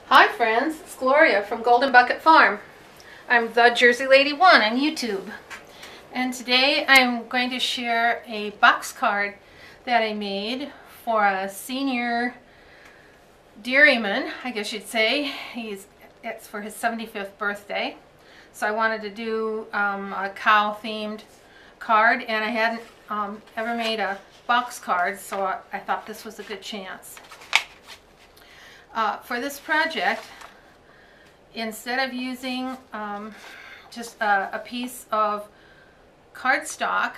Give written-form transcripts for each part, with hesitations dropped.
Hi friends, it's Gloria from Golden Bucket Farm. I'm the Jersey Lady 1 on YouTube. And today I'm going to share a box card that I made for a senior dairyman, I guess you'd say. It's for his 75th birthday. So I wanted to do a cow themed card, and I hadn't ever made a box card, so I thought this was a good chance. For this project, instead of using just a piece of cardstock,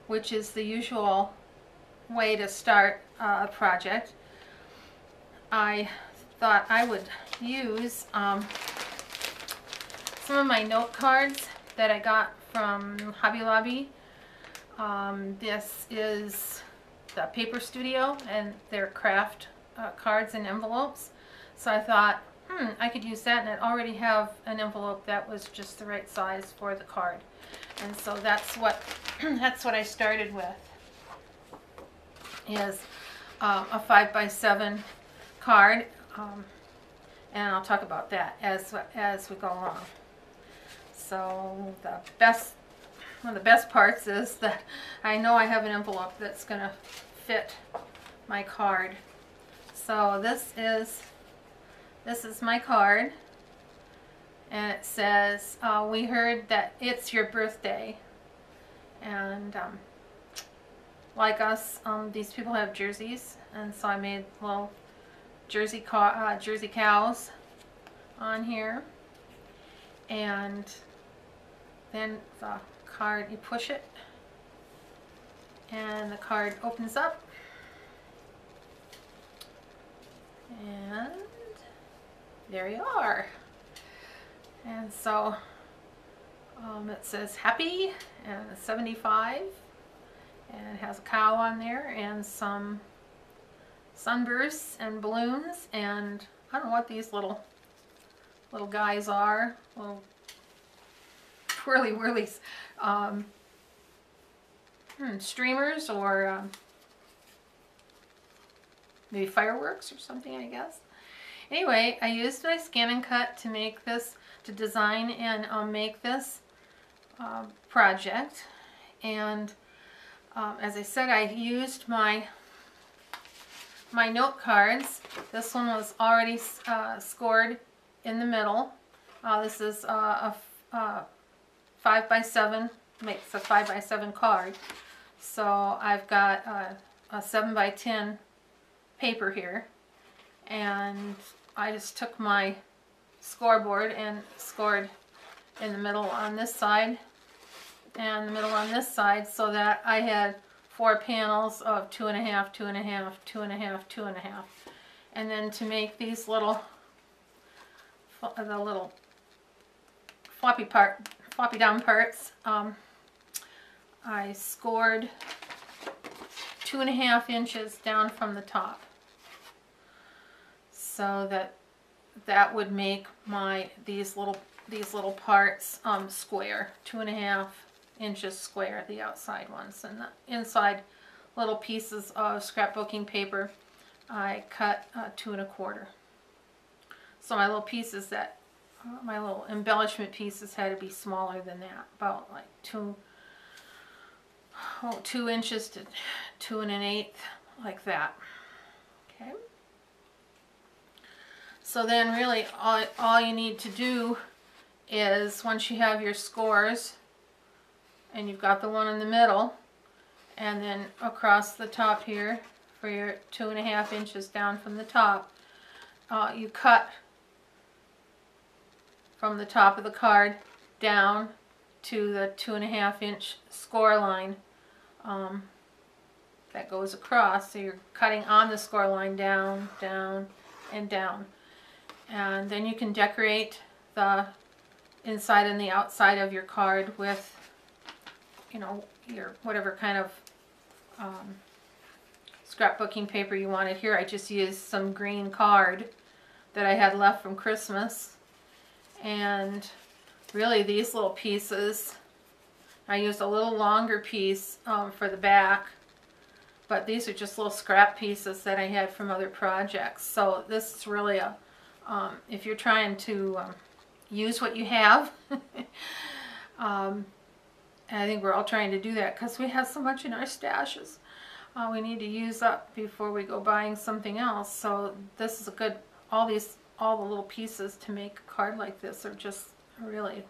which is the usual way to start a project, I thought I would use some of my note cards that I got from Hobby Lobby. This is the Paper Studio and their craft cards and envelopes. So I thought, I could use that, and I already have an envelope that was just the right size for the card. And so that's what that's what I started with, is a 5x7 card, and I'll talk about that as we go along. So one of the best parts is that I know I have an envelope that's going to fit my card. So this is my card, and it says, we heard that it's your birthday, and like us, these people have jerseys, and so I made little jersey cows on here. And then the card, you push it and the card opens up, and there you are. And so it says happy and 75, and it has a cow on there and some sunbursts and balloons, and I don't know what these little guys are, little twirly whirlies, streamers, or maybe fireworks or something, I guess. Anyway, I used my ScanNCut to make this, to design and make this project. And as I said, I used my note cards. This one was already scored in the middle. This is a 5x7, makes a 5x7 card. So I've got a 7x10 paper here, and I just took my scoreboard and scored in the middle on this side and the middle on this side, so that I had 4 panels of 2.5, 2.5, 2.5, 2.5. And then to make these the little floppy down parts, I scored 2.5 inches down from the top, so that would make these little parts square, 2.5 inches square, the outside ones, and the inside little pieces of scrapbooking paper I cut 2 1/4. So my little pieces my little embellishment pieces had to be smaller than that, about like 2 inches to 2 1/8, like that. Okay. So then really all you need to do is, once you have your scores and you've got the one in the middle, and then across the top here for your 2.5 inches down from the top, you cut from the top of the card down to the 2.5 inch score line that goes across. So you're cutting on the score line, down, down, and down. And then you can decorate the inside and the outside of your card with, your whatever kind of scrapbooking paper you wanted. Here I just used some green card that I had left from Christmas, and really these little pieces, I used a little longer piece for the back, but these are just little scrap pieces that I had from other projects. So this is really a if you're trying to use what you have. And I think we're all trying to do that because we have so much in our stashes. We need to use up before we go buying something else. So this is a good, all the little pieces to make a card like this are just really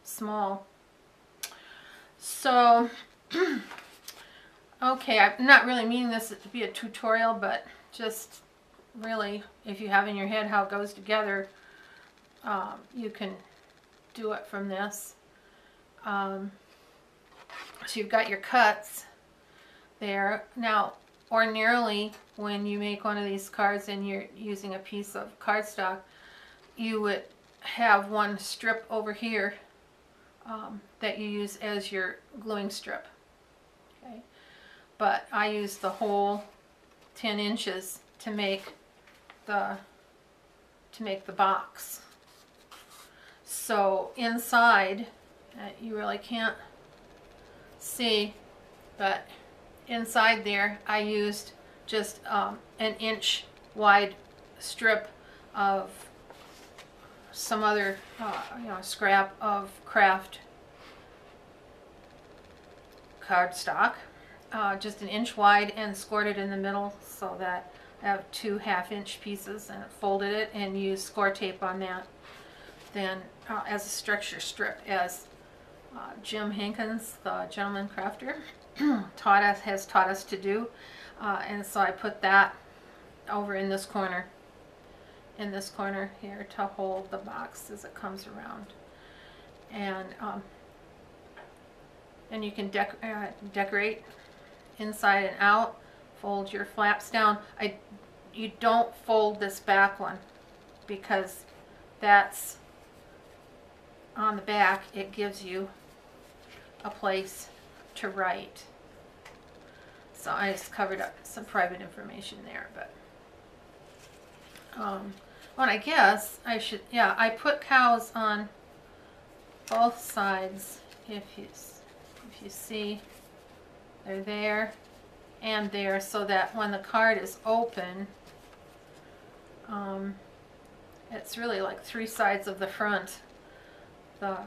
small. So, okay, I'm not really meaning this to be a tutorial, but just really, if you have in your head how it goes together, you can do it from this. So you've got your cuts there. Now, ordinarily, when you make one of these cards and you're using a piece of cardstock, you would have one strip over here that you use as your gluing strip. Okay, but I use the whole 10 inches to make the box. So inside, you really can't see, but inside there I used just an inch wide strip of some other scrap of craft cardstock, just an inch wide, and scored it in the middle so that I have 2 half-inch pieces, and folded it and used score tape on that. Then as a structure strip, as Jim Hankins, the gentleman crafter, has taught us to do, and so I put that over in this corner here to hold the box as it comes around. And you can decorate inside and out. Fold your flaps down. You don't fold this back one because that's on the back. It gives you a place to write. So I just covered up some private information there, but well, I guess I should, yeah, I put cows on both sides. If you see, they're there and there, so that when the card is open, it's really like 3 sides of the front. The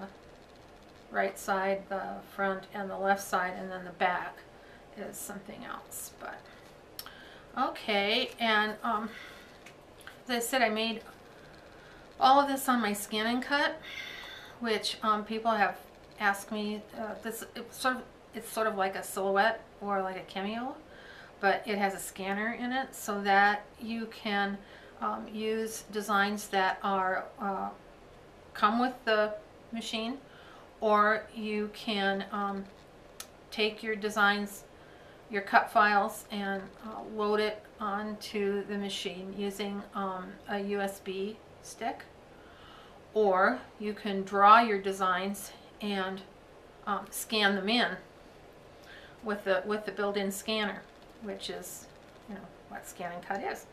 right side, the front, and the left side, and then the back is something else. But okay, and as I said, I made all of this on my Scan and Cut, which people have asked me. It's sort of like a Silhouette or like a Cameo, but it has a scanner in it so that you can use designs that are come with the machine, or you can take your designs, your cut files, and load it onto the machine using a USB stick, or you can draw your designs and scan them in with the built-in scanner, which is, you know, what Scan and Cut is.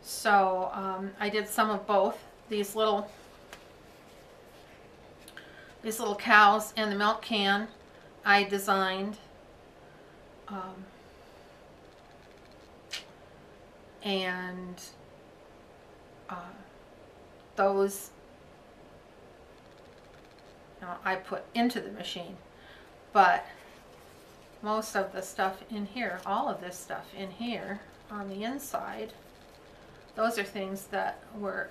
So I did some of both. These little cows and the milk can I designed, and those I put into the machine. But most of the stuff in here, all of this stuff in here on the inside, those are things that were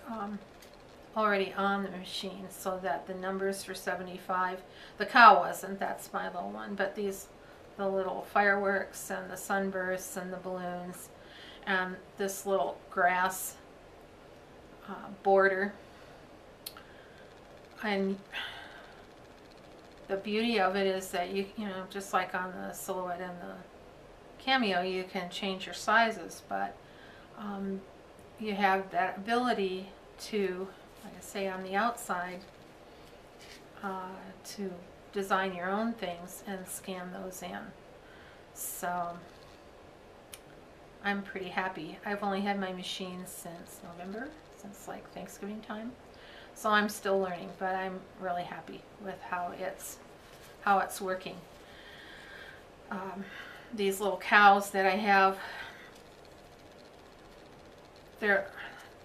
already on the machine, so that the numbers for 75, the cow wasn't, that's my little one, but the little fireworks and the sunbursts and the balloons and this little grass border. And the beauty of it is that you know, just like on the Silhouette and the Cameo, you can change your sizes, but you have that ability to, like I say, on the outside, to design your own things and scan those in. So I'm pretty happy. I've only had my machine since November, since like Thanksgiving time. So I'm still learning, but I'm really happy with how it's working. These little cows that I have,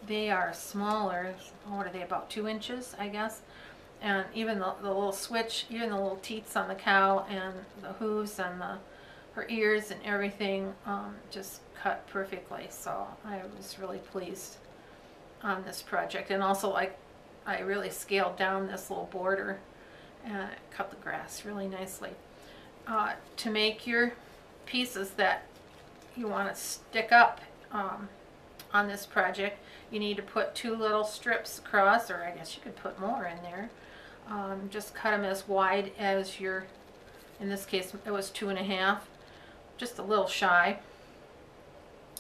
they are smaller. What are they, about 2 inches, I guess? And even the little switch, even the little teats on the cow and the hooves and her ears and everything just cut perfectly. So I was really pleased on this project. And also, like, I really scaled down this little border and cut the grass really nicely. To make your pieces that you want to stick up on this project, you need to put 2 little strips across, or I guess you could put more in there. Just cut them as wide as your, in this case it was 2.5, just a little shy,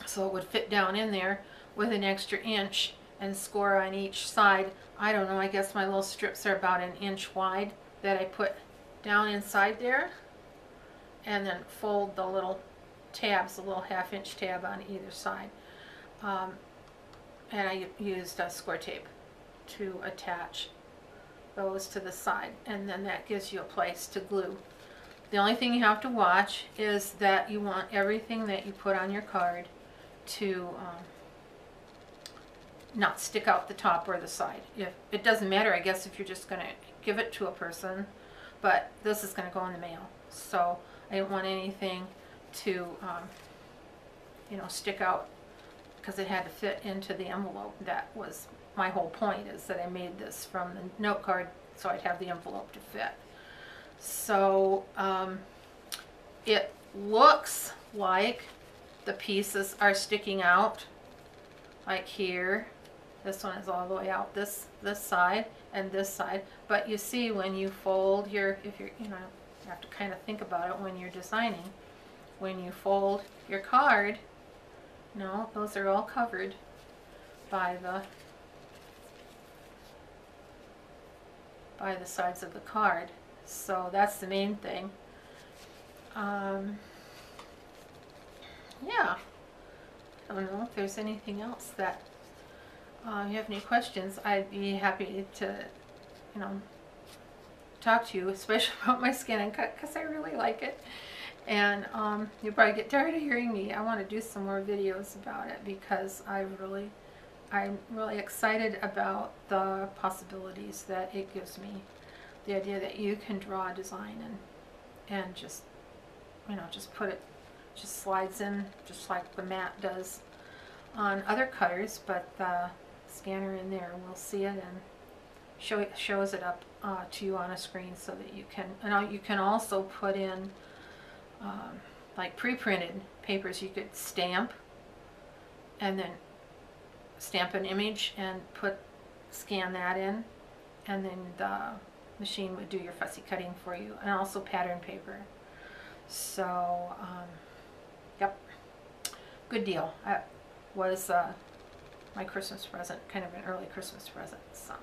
so it would fit down in there with an extra inch, and score on each side. I don't know, I guess my little strips are about 1 inch wide that I put down inside there, and then fold the little tabs, a little 1/2 inch tab on either side. And I used square tape to attach those to the side, and then that gives you a place to glue. The only thing you have to watch is that you want everything that you put on your card to not stick out the top or the side. It doesn't matter, I guess, if you're just going to give it to a person, but this is going to go in the mail, so I didn't want anything to you know, stick out, because it had to fit into the envelope. That was my whole point, is that I made this from the note card so I'd have the envelope to fit. So it looks like the pieces are sticking out, like here. This one is all the way out this side and this side, but you see when you fold your, if you're, you know, you have to kind of think about it when you're designing. When you fold your card, no, those are all covered by the sides of the card. So that's the main thing. Yeah, I don't know if there's anything else that you have any questions. I'd be happy to, you know, talk to you, especially about my scan and cut, because I really like it. And you'll probably get tired of hearing me. I want to do some more videos about it, because I'm really excited about the possibilities that it gives me. The idea that you can draw a design and just, you know, just put it, just slides in just like the mat does on other cutters, but the scanner in there will see it and shows it up to you on a screen, so that you can, and you can also put in like pre-printed papers. You could stamp and then stamp an image and scan that in, and then the machine would do your fussy cutting for you, and also pattern paper. So yep, good deal. That was my Christmas present, kind of an early Christmas present. So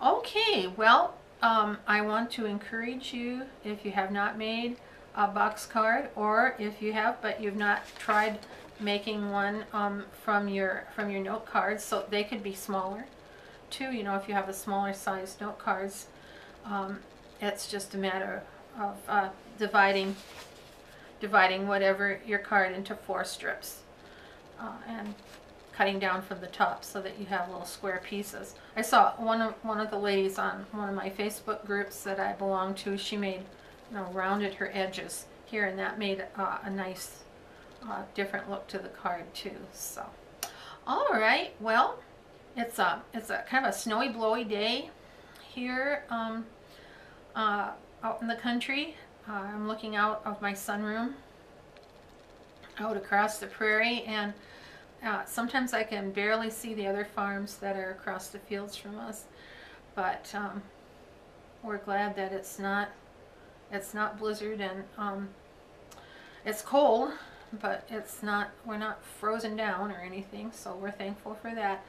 okay, well, I want to encourage you, if you have not made a box card, or if you have but you've not tried making one from your note cards, so they could be smaller too. You know, if you have a smaller size note cards, it's just a matter of dividing whatever your card into 4 strips and cutting down from the top so that you have little square pieces. I saw one of the ladies on one of my Facebook groups that I belong to. She made, you know, rounded her edges here, and that made a nice different look to the card too. So all right, well, it's a kind of a snowy, blowy day here out in the country. I'm looking out of my sunroom out across the prairie, and sometimes I can barely see the other farms that are across the fields from us, but we're glad that it's not blizzard, and it's cold, but we're not frozen down or anything, so we're thankful for that.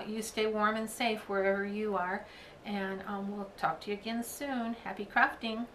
You stay warm and safe wherever you are, and we'll talk to you again soon. Happy crafting!